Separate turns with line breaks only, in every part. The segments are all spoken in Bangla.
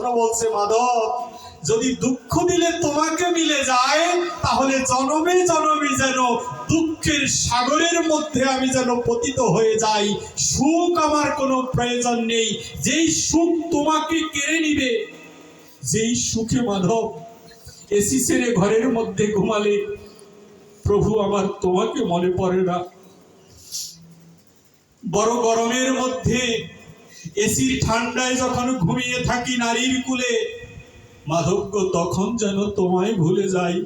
জন্য বলছে, মাধব যদি দুঃখ দিলে তোমাকে মিলে যায়, তাহলে জনমে জনমে যেন দুঃখের সাগরের মধ্যে আমি যেন পতিত হয়ে যাই। সুখ আমার কোনো প্রয়োজন নেই। যেই সুখ তোমাকে কেড়ে নিবে, যেই সুখে মাধব এসি ছেড়ে ঘরের মধ্যে ঘুমালে প্রভু আমার তোমাকে মনে পড়ে না। বড় গরমের মধ্যে এসির ঠান্ডায় যখন ঘুমিয়ে থাকি নারীর কুলে, মাধব তখন যেন তোমায় ভুলে যাই।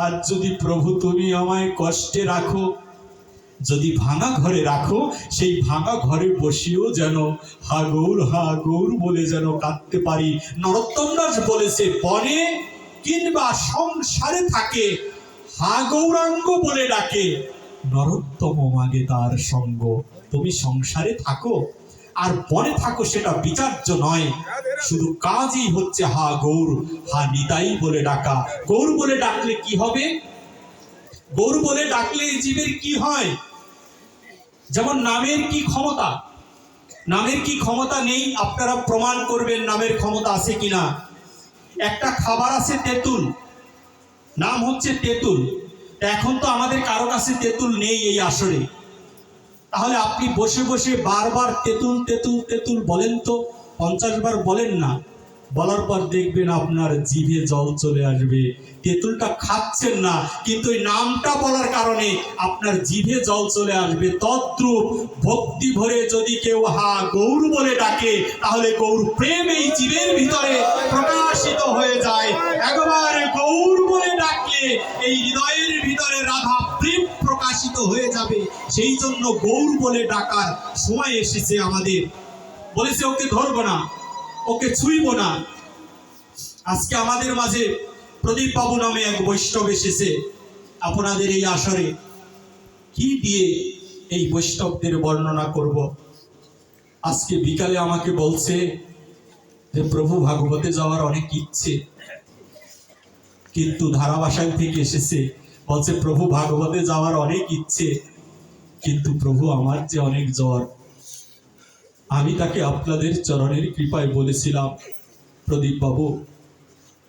আর যদি প্রভু তুমি আমায় কষ্টে রাখো, যদি ভাঙা ঘরে রাখো, সেই ভাঙা ঘরে বসেও যেন হা গৌর বলে যেন কাঁদতে পারি। নরোত্তম দাস বলেছে, বনে কিংবা সংসারে থাকে, হা গৌরাঙ্গ বলে ডাকে, নরোত্তম মাগে তার সঙ্গ। তুমি সংসারে থাকো আর বনে থাকো, সেটা বিচার্য নয়। শুধু কাজই হচ্ছে হা গৌর, হা নিতাই বলে ডাকা। গৌর বলে ডাকলে কি হবে? গৌর বলে ডাকলে এই জীবের কি হয়? যেমন নামের কি ক্ষমতা? নামের কি ক্ষমতা নেই? আপনারা প্রমাণ করবেন নামের ক্ষমতা আছে কিনা। একটা খাবার আছে তেঁতুল, নাম হচ্ছে তেঁতুল। এখন তো আমাদের কারো কাছে তেঁতুল নেই এই আসরে। তাহলে আপনি বসে বসে বারবার তেঁতুল তেঁতুল তেঁতুল বলেন তো, 50 বার বলেন না। বলার পর দেখবেন আপনার জিভে জল চলে আসবে। তেঁতুলটা খাচ্ছেন না, কিন্তু এই নামটা বলার কারণে আপনার জিভে জল চলে আসবে। তদ্রূপ ভক্তি ভরে যদি কেউ হা গৌর বলে ডাকে, তাহলে গৌর প্রেম এই জীবের ভিতরে প্রকাশিত হয়ে যায়। একবার গৌর বলে ডাকলে এই হৃদয়ের ভিতরে রাধা প্রেম প্রকাশিত হয়ে যাবে। সেই জন্য গৌর বলে ডাকার সময় এসেছে আমাদের। বলেছে ওকে ধরবো না, ওকে ছুঁইব না। আজকে আমাদের মাঝে প্রদীপ বাবু নামে এক বৈষ্ণব এসেছে আপনাদের এই আসরে। কি দিয়ে এই বৈষ্ণবদের বর্ণনা করব? আজকে বিকালে আমাকে বলছে যে প্রভু ভাগবতে যাওয়ার অনেক ইচ্ছে, কিন্তু ধারাবাসায় থেকে এসেছে, বলছে প্রভু ভাগবতে যাওয়ার অনেক ইচ্ছে, কিন্তু প্রভু আমার যে অনেক জ্বর। আমি তাকে আপনাদের চরণের কৃপায় বলেছিলাম, প্রদীপ বাবু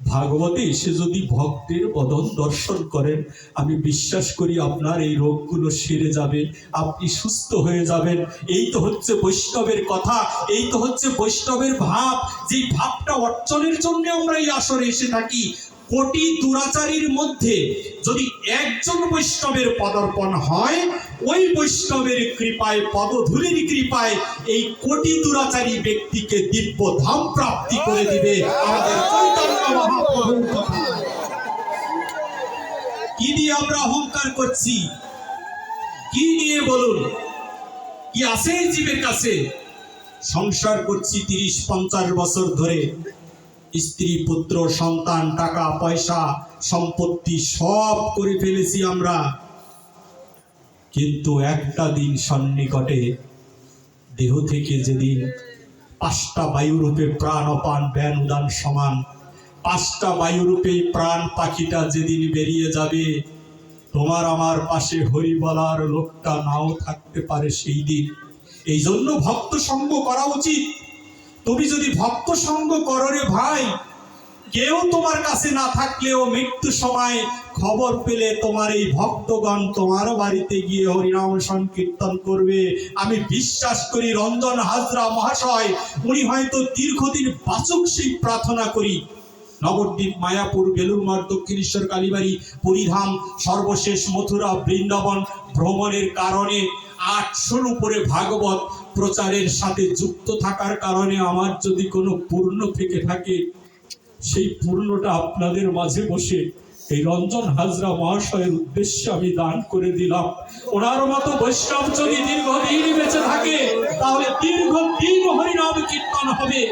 ভাগবতে এসে যদি ভক্তের বদন দর্শন করেন, আমি বিশ্বাস করি আপনার এই রোগগুলো সেরে যাবে, আপনি সুস্থ হয়ে যাবেন। এই তো হচ্ছে বৈষ্ণবের কথা, এই তো হচ্ছে বৈষ্ণবের ভাব। যেই ভাবটা অর্জনের জন্য আমরা এই আসরে এসে থাকি। কোটি দুরাচারীর মধ্যে যদি একজন বৈষ্ণবের পদার্পণ হয়, ওই বৈষ্ণবের কৃপায়, পদধূলির কৃপায় এই কোটি দুরাচারী ব্যক্তিকে দিব্য ধাম প্রাপ্তি করে দিবে আমাদের চৈতন্য মহাপ্রভুর কথা। কি দিয়ে আমরা অহংকার করছি? কি নিয়ে বলুন? কি আছে এই জীবের কাছে? সংসার করছি 30-50 বছর ধরে, স্ত্রী পুত্র সন্তান টাকা পয়সা সম্পত্তি সব করে ফেলেছি আমরা, কিন্তু একটা দিন সন্নিকটে দেহ থেকে যেদিন 5টা বায়ুরূপে প্রাণ অপান ব্যান উদান সমান, 5টা বায়ুরূপে প্রাণ পাখিটা যেদিন বেরিয়ে যাবে, তোমার আমার পাশে হরি বলার লোকটা নাও থাকতে পারে সেই দিন। এই জন্য ভক্ত সঙ্গ করা উচিত। তুমি যদি ভক্ত সঙ্গ করো রে ভাই, কেউ তোমার কাছে না থাকলেও মৃত্যু সময় খবর পেলে তোমার এই ভক্তগণ তোমার বাড়িতে গিয়ে হরিনাম সংকীর্তন করবে। আমি বিশ্বাস করি রঞ্জন হাজরা মহাশয় উনি হয়তো দীর্ঘদিন বাঁচুক সেই প্রার্থনা করি। নবদ্বীপ, মায়াপুর, বেলুড়মঠ, দক্ষিণেশ্বর, কালীবাড়ি, পুরীধাম, সর্বশেষ মথুরা, বৃন্দাবন ভ্রমণের কারণে 800-র উপরে ভাগবত প্রচারের সাথে যুক্ত থাকার কারণে আমার যদি কোনো পূর্ণ থেকে থাকে, সেই পূর্ণটা আপনাদের মাঝে বসে এই রঞ্জন হাজরা মহাশয়ের উদ্দেশ্যে আমি দান করে দিলাম। ওনার মতো বৈষ্ণব যদি দীর্ঘদিন বেঁচে থাকে, তাহলে দীর্ঘদিন হরিনাম কীর্তন হবে।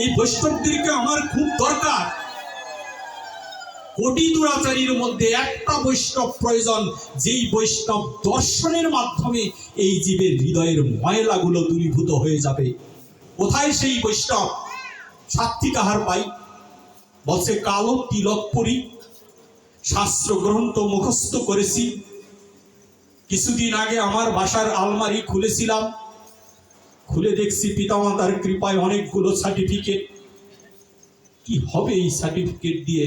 এই বৈষ্ণবদেরকে আমার খুব দরকার। কোটি দুরাচারীর মধ্যে একটা বৈষ্ণব প্রয়োজন, যেই বৈষ্ণব দর্শনের মাধ্যমে এই জীবের হৃদয়ের ময়লাগুলো দূরীভূত হয়ে যাবে। কোথায় সেই বৈষ্ণব? সাত্বিক আহার পাই, বলছে কালো তিলক পরি, শাস্ত্র গ্রন্থ মুখস্থ করেছি। কিছুদিন আগে আমার বাসার আলমারি খুলেছিলাম, খুলে দেখছি পিতামাতার কৃপায় অনেকগুলো সার্টিফিকেট। কি হবে এই সার্টিফিকেট দিয়ে?